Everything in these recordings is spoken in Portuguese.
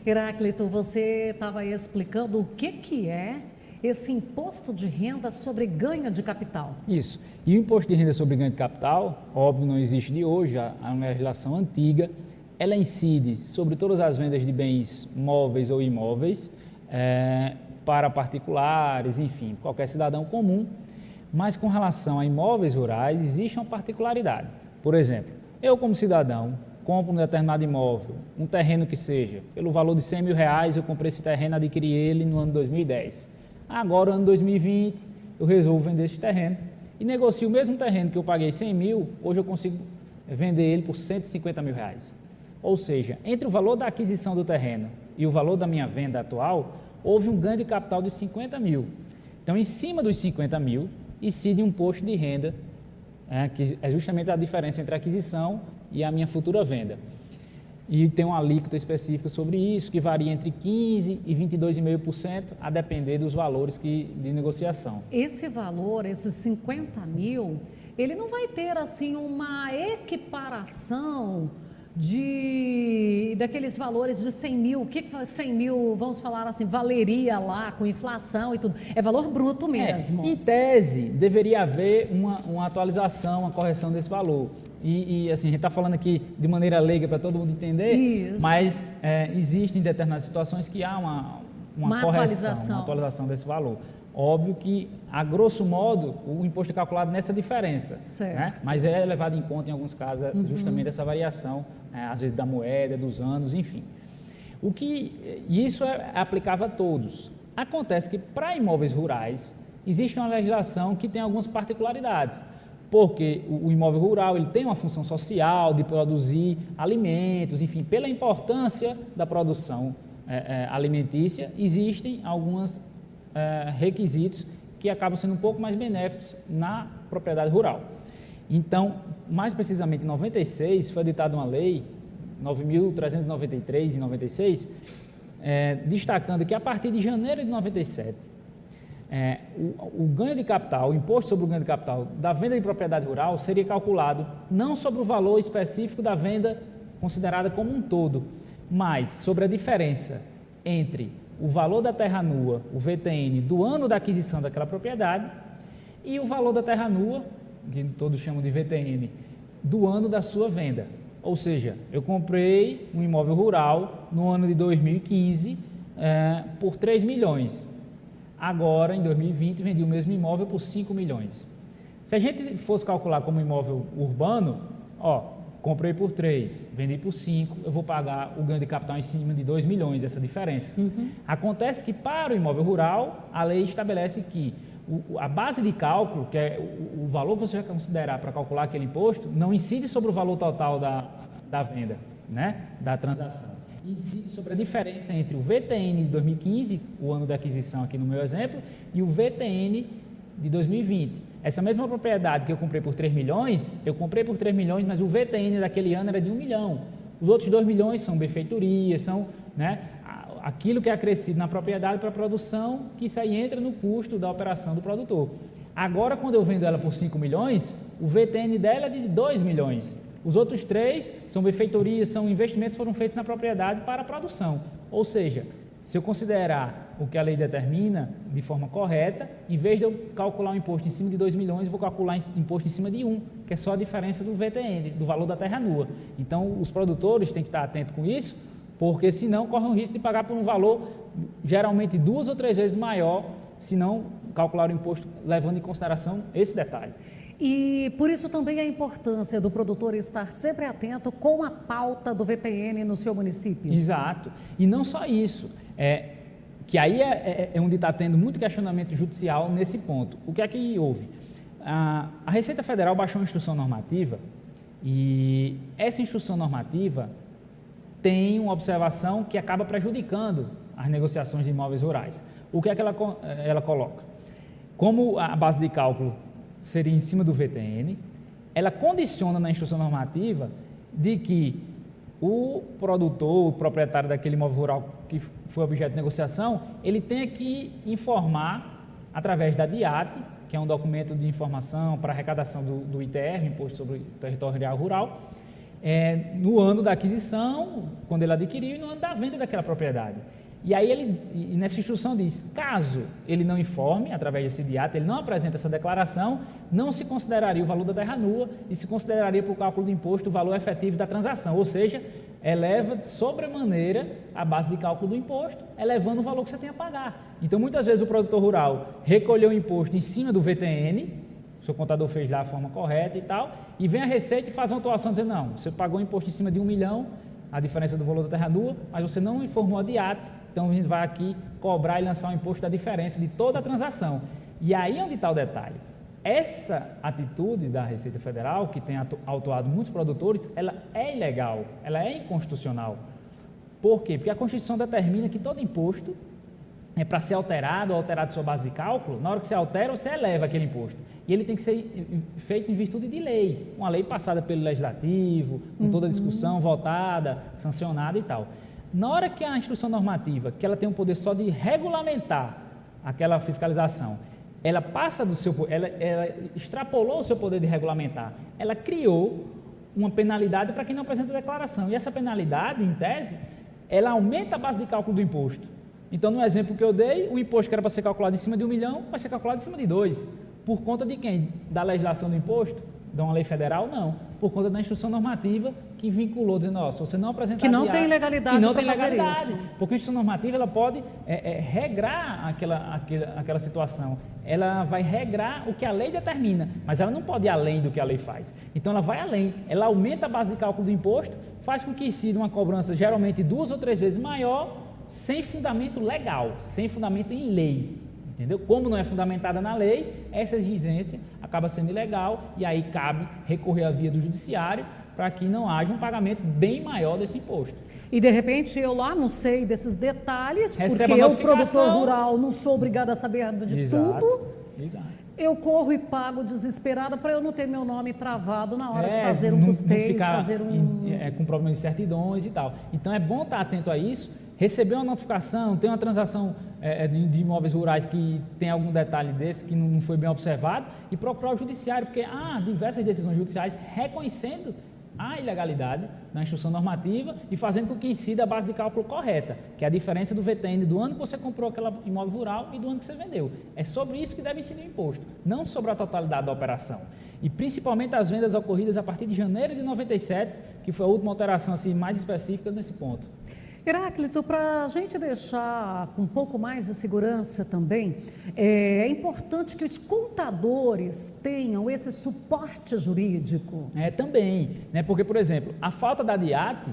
Heráclito, você estava aí explicando o que é esse imposto de renda sobre ganho de capital. Isso. E o imposto de renda sobre ganho de capital, óbvio, não existe de hoje, é uma legislação antiga. Ela incide sobre todas as vendas de bens móveis ou imóveis, para particulares, enfim, qualquer cidadão comum. Mas com relação a imóveis rurais, existe uma particularidade. Por exemplo, eu como cidadão compro um determinado imóvel, um terreno que seja, pelo valor de R$100 mil, eu comprei esse terreno, adquiri ele no ano 2010. Agora, ano 2020, eu resolvo vender esse terreno e negocio o mesmo terreno que eu paguei 100 mil, hoje eu consigo vender ele por R$150 mil. Ou seja, entre o valor da aquisição do terreno e o valor da minha venda atual, houve um ganho de capital de 50 mil. Então, em cima dos 50 mil, incide um imposto de renda, que é justamente a diferença entre a aquisição e a minha futura venda. E tem uma alíquota específica sobre isso, que varia entre 15% e 22,5%, a depender dos valores de negociação. Esse valor, esses 50 mil, ele não vai ter assim uma equiparação daqueles valores de 100 mil, o que 100 mil, vamos falar assim, valeria lá com inflação e tudo, é valor bruto mesmo. Em tese, deveria haver uma atualização, uma correção desse valor. E assim, a gente está falando aqui de maneira leiga para todo mundo entender, isso. Mas existem determinadas situações que há uma correção, uma atualização desse valor. Óbvio que, a grosso modo, o imposto é calculado nessa diferença, né? Mas é levado em conta em alguns casos justamente essa variação, às vezes da moeda, dos anos, enfim. E isso é aplicável a todos. Acontece que para imóveis rurais existe uma legislação que tem algumas particularidades, porque o imóvel rural ele tem uma função social de produzir alimentos, enfim, pela importância da produção alimentícia, existem alguns requisitos que acabam sendo um pouco mais benéficos na propriedade rural. Então, mais precisamente em 96, foi editada uma lei, 9.393 em 96, destacando que a partir de janeiro de 97, o ganho de capital, o imposto sobre o ganho de capital da venda de propriedade rural seria calculado não sobre o valor específico da venda considerada como um todo, mas sobre a diferença entre o valor da terra nua, o VTN, do ano da aquisição daquela propriedade e o valor da terra nua, que todos chamam de VTN, do ano da sua venda. Ou seja, eu comprei um imóvel rural no ano de 2015 por 3 milhões. Agora, em 2020, vendi o mesmo imóvel por 5 milhões. Se a gente fosse calcular como imóvel urbano, comprei por 3, vendi por 5, eu vou pagar o ganho de capital em cima de 2 milhões, essa diferença. Acontece que para o imóvel rural, a lei estabelece que a base de cálculo, que é o valor que você vai considerar para calcular aquele imposto, não incide sobre o valor total da venda, né, da transação. Incide sobre a diferença entre o VTN de 2015, o ano da aquisição aqui no meu exemplo, e o VTN de 2020. Essa mesma propriedade que eu comprei por 3 milhões, eu comprei por 3 milhões, mas o VTN daquele ano era de 1 milhão. Os outros 2 milhões são benfeitorias, são aquilo que é acrescido na propriedade para a produção, que isso aí entra no custo da operação do produtor. Agora, quando eu vendo ela por 5 milhões, o VTN dela é de 2 milhões. Os outros 3 são benfeitorias, são investimentos que foram feitos na propriedade para a produção. Ou seja, se eu considerar o que a lei determina de forma correta, em vez de eu calcular um imposto em cima de 2 milhões, eu vou calcular imposto em cima de 1, que é só a diferença do VTN, do valor da terra nua. Então, os produtores têm que estar atentos com isso, porque senão correm o risco de pagar por um valor geralmente 2 ou 3 vezes maior, se não calcular o imposto levando em consideração esse detalhe. E por isso também a importância do produtor estar sempre atento com a pauta do VTN no seu município. Exato. E não só isso, que aí é onde está tendo muito questionamento judicial nesse ponto. O que é que houve? A Receita Federal baixou uma instrução normativa e essa instrução normativa tem uma observação que acaba prejudicando as negociações de imóveis rurais. O que é que ela coloca? Como a base de cálculo seria em cima do VTN, ela condiciona na instrução normativa de que o produtor, o proprietário daquele imóvel rural que foi objeto de negociação, ele tenha que informar através da DIAT, que é um documento de informação para arrecadação do ITR, Imposto sobre o Territorial Rural, no ano da aquisição, quando ele adquiriu, e no ano da venda daquela propriedade. E aí nessa instrução diz, caso ele não informe, através desse diato, ele não apresenta essa declaração, não se consideraria o valor da terra nua e se consideraria para o cálculo do imposto o valor efetivo da transação, ou seja, eleva de sobremaneira a base de cálculo do imposto, elevando o valor que você tem a pagar. Então, muitas vezes o produtor rural recolheu o imposto em cima do VTN, o seu contador fez lá a forma correta e tal, e vem a Receita e faz uma atuação dizendo, não, você pagou o imposto em cima de 1 milhão, a diferença do valor da terra nua, mas você não informou a DIAT, então a gente vai aqui cobrar e lançar um imposto da diferença de toda a transação. E aí é onde está o detalhe. Essa atitude da Receita Federal, que tem autuado muitos produtores, ela é ilegal, ela é inconstitucional. Por quê? Porque a Constituição determina que todo imposto para ser alterado ou alterado sua base de cálculo, na hora que você altera, você eleva aquele imposto. E ele tem que ser feito em virtude de lei, uma lei passada pelo Legislativo, com toda a discussão, votada, sancionada e tal. Na hora que a instrução normativa, que ela tem o poder só de regulamentar aquela fiscalização, ela passa do seu, ela extrapolou o seu poder de regulamentar, ela criou uma penalidade para quem não apresenta a declaração. E essa penalidade, em tese, ela aumenta a base de cálculo do imposto. Então, no exemplo que eu dei, o imposto que era para ser calculado em cima de 1 milhão, vai ser calculado em cima de 2. Por conta de quem? Da legislação do imposto? De uma lei federal? Não. Por conta da instrução normativa que vinculou, dizendo, ó, se você não apresentar... Que não tem legalidade para fazer isso. Porque a instrução normativa, ela pode regrar aquela situação. Ela vai regrar o que a lei determina, mas ela não pode ir além do que a lei faz. Então, ela vai além. Ela aumenta a base de cálculo do imposto, faz com que incida uma cobrança geralmente 2 ou 3 vezes maior, sem fundamento legal, sem fundamento em lei, entendeu? Como não é fundamentada na lei, essa exigência acaba sendo ilegal e aí cabe recorrer à via do judiciário para que não haja um pagamento bem maior desse imposto. E de repente eu lá não sei desses detalhes, Receba porque eu, produtor rural, não sou obrigada a saber de tudo. Exato. Eu corro e pago desesperada para eu não ter meu nome travado na hora de fazer um custeio, de fazer com problemas de certidões e tal. Então é bom estar atento a isso. Receber uma notificação, tem uma transação de imóveis rurais que tem algum detalhe desse que não foi bem observado e procurar o judiciário, porque há diversas decisões judiciais reconhecendo a ilegalidade na instrução normativa e fazendo com que incida a base de cálculo correta, que é a diferença do VTN do ano que você comprou aquele imóvel rural e do ano que você vendeu. É sobre isso que deve incidir o imposto, não sobre a totalidade da operação. E principalmente as vendas ocorridas a partir de janeiro de 97, que foi a última alteração assim, mais específica nesse ponto. Heráclito, para a gente deixar com um pouco mais de segurança também, é importante que os contadores tenham esse suporte jurídico. Também, né? Porque, por exemplo, a falta da DIAT,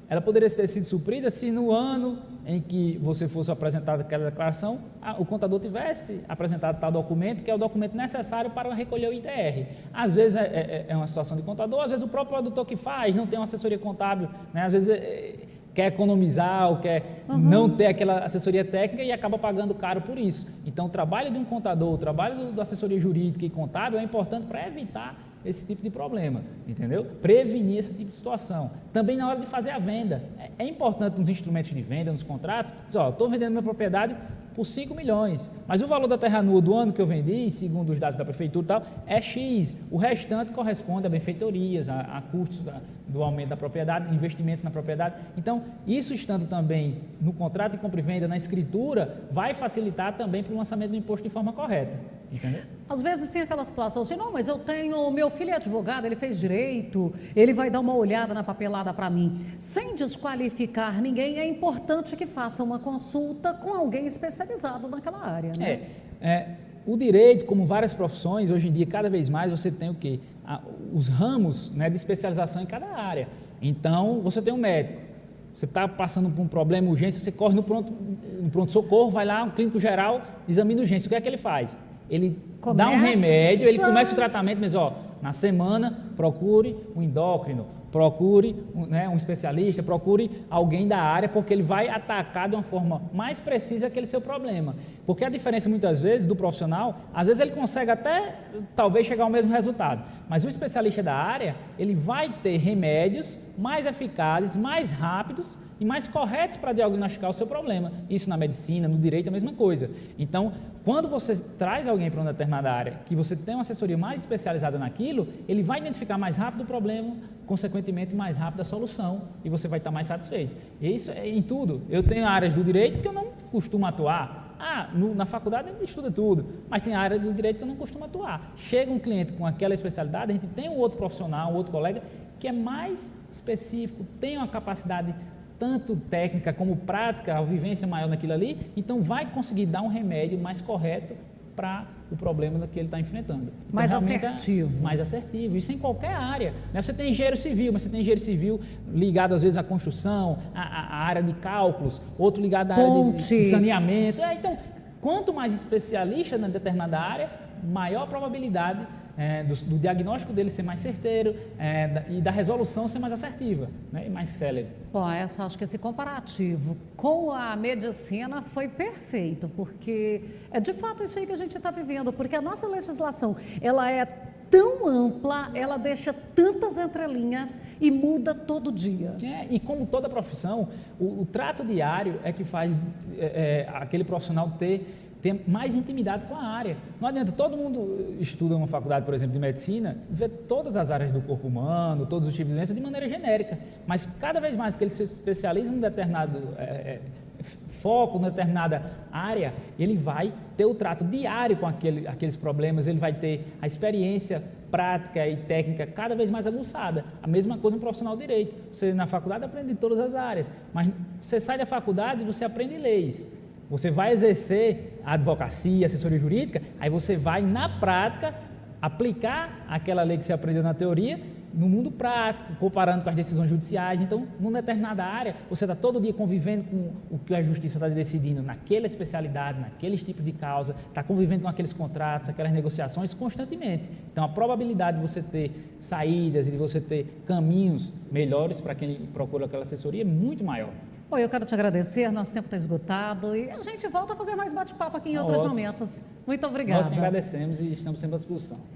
ela poderia ter sido suprida se no ano em que você fosse apresentar aquela declaração, o contador tivesse apresentado tal documento, que é o documento necessário para recolher o ITR. Às vezes é uma situação de contador, às vezes o próprio produtor que faz, não tem uma assessoria contábil, né? Às vezes quer economizar ou quer não ter aquela assessoria técnica e acaba pagando caro por isso. Então, o trabalho de um contador, o trabalho da assessoria jurídica e contábil é importante para evitar esse tipo de problema, entendeu? Prevenir esse tipo de situação. Também na hora de fazer a venda. É importante nos instrumentos de venda, nos contratos, dizer, ó, estou vendendo minha propriedade por 5 milhões, mas o valor da terra nua do ano que eu vendi, segundo os dados da prefeitura e tal, é X. O restante corresponde a benfeitorias, a custos do aumento da propriedade, investimentos na propriedade. Então, isso estando também no contrato de compra e venda, na escritura, vai facilitar também para o lançamento do imposto de forma correta, entendeu? Às vezes tem aquela situação assim, não, mas eu tenho, meu filho é advogado, ele fez direito, ele vai dar uma olhada na papelada para mim. Sem desqualificar ninguém, é importante que faça uma consulta com alguém especializado naquela área, né? O direito, como várias profissões, hoje em dia, cada vez mais você tem o quê? Os ramos, né, de especialização em cada área. Então, você tem um médico, você está passando por um problema, urgência, você corre no pronto-socorro, vai lá, um clínico geral, examina urgência. O que é que ele faz? Ele dá um remédio, ele começa o tratamento, mas na semana procure um endócrino, procure um especialista, procure alguém da área, porque ele vai atacar de uma forma mais precisa aquele seu problema. Porque a diferença muitas vezes do profissional, às vezes ele consegue até talvez chegar ao mesmo resultado, mas o especialista da área, ele vai ter remédios mais eficazes, mais rápidos e mais corretos para diagnosticar o seu problema. Isso na medicina, no direito, é a mesma coisa. Então, quando você traz alguém para uma determinada área, que você tem uma assessoria mais especializada naquilo, ele vai identificar mais rápido o problema, consequentemente mais rápido a solução, e você vai estar mais satisfeito. E isso é em tudo. Eu tenho áreas do direito que eu não costumo atuar. Na faculdade a gente estuda tudo, mas tem área do direito que eu não costumo atuar. Chega um cliente com aquela especialidade, a gente tem um outro profissional, um outro colega, que é mais específico, tem uma capacidade tanto técnica como prática, a vivência maior naquilo ali, então vai conseguir dar um remédio mais correto para o problema que ele está enfrentando. Então, mais assertivo. Mais assertivo, isso em qualquer área. Né? Você tem engenheiro civil, mas você tem engenheiro civil ligado às vezes à construção, à área de cálculos, outro ligado à área de saneamento. Então, quanto mais especialista na determinada área, maior a probabilidade do diagnóstico dele ser mais certeiro e da resolução ser mais assertiva, né? E mais célere. Bom, acho que esse comparativo com a medicina foi perfeito, porque é de fato isso aí que a gente está vivendo, porque a nossa legislação, ela é tão ampla, ela deixa tantas entrelinhas e muda todo dia. E como toda profissão, o trato diário é que faz aquele profissional ter mais intimidade com a área. Não adianta, todo mundo estuda uma faculdade, por exemplo, de medicina, vê todas as áreas do corpo humano, todos os tipos de doença de maneira genérica, mas cada vez mais que ele se especializa em um determinado foco, em determinada área, ele vai ter o trato diário com aqueles problemas, ele vai ter a experiência prática e técnica cada vez mais aguçada. A mesma coisa um profissional de direito. Você na faculdade aprende de todas as áreas, mas você sai da faculdade e você aprende leis. Você vai exercer a advocacia, a assessoria jurídica, aí você vai, na prática, aplicar aquela lei que você aprendeu na teoria no mundo prático, comparando com as decisões judiciais. Então, numa determinada área, você está todo dia convivendo com o que a justiça está decidindo naquela especialidade, naqueles tipos de causa, está convivendo com aqueles contratos, aquelas negociações constantemente. Então, a probabilidade de você ter saídas e de você ter caminhos melhores para quem procura aquela assessoria é muito maior. Bom, eu quero te agradecer, nosso tempo está esgotado e a gente volta a fazer mais bate-papo aqui em outros momentos. Muito obrigada. Nós que agradecemos e estamos sempre à disposição.